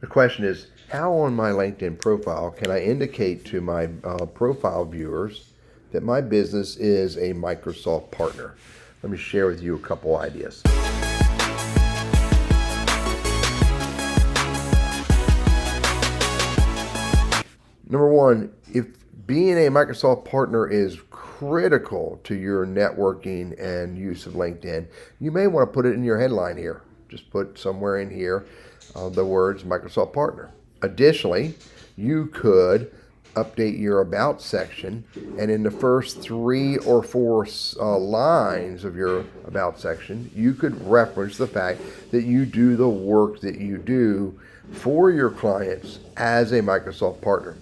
The question is, how on my LinkedIn profile can I indicate to my profile viewers that my business is a Microsoft partner? Let me share with you a couple ideas. Number one, if being a Microsoft partner is critical to your networking and use of LinkedIn, you may want to put it in your headline here. Just put somewhere in here the words Microsoft partner. Additionally, you could update your about section, and in the first 3 or 4 lines of your about section, you could reference the fact that you do the work that you do for your clients as a Microsoft partner.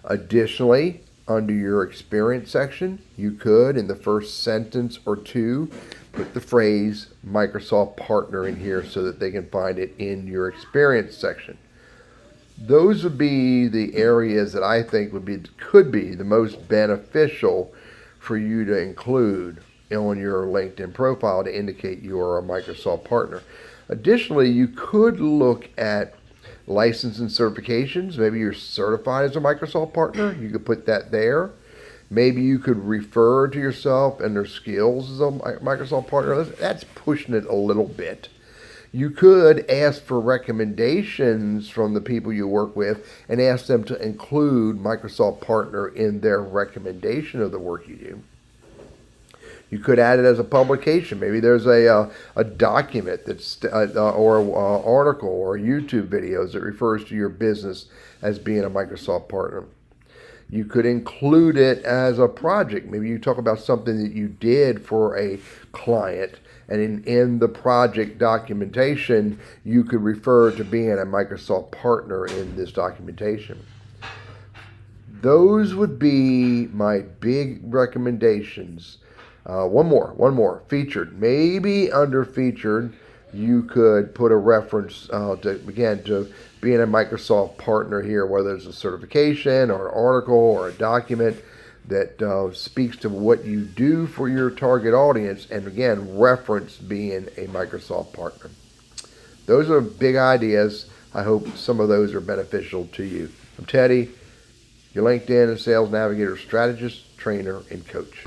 Additionally, under your experience section, you could, in the first sentence or two, put the phrase Microsoft partner in here so that they can find it in your experience section. Those would be the areas that I think could be the most beneficial for you to include on your LinkedIn profile to indicate you are a Microsoft partner. Additionally, you could look at license and certifications. Maybe you're certified as a Microsoft partner. You could put that there. Maybe you could refer to yourself and their skills as a Microsoft partner. That's pushing it a little bit. You could ask for recommendations from the people you work with and ask them to include Microsoft partner in their recommendation of the work you do. You could add it as a publication. Maybe there's a document that's or an article or YouTube videos that refers to your business as being a Microsoft partner. You could include it as a project. Maybe you talk about something that you did for a client, and in the project documentation, you could refer to being a Microsoft partner in this documentation. Those would be my big recommendations. One more, featured. Maybe under featured, you could put a reference to being a Microsoft partner here, whether it's a certification or an article or a document that speaks to what you do for your target audience, and again, reference being a Microsoft partner. Those are big ideas. I hope some of those are beneficial to you. I'm Teddy, your LinkedIn and Sales Navigator strategist, trainer, and coach.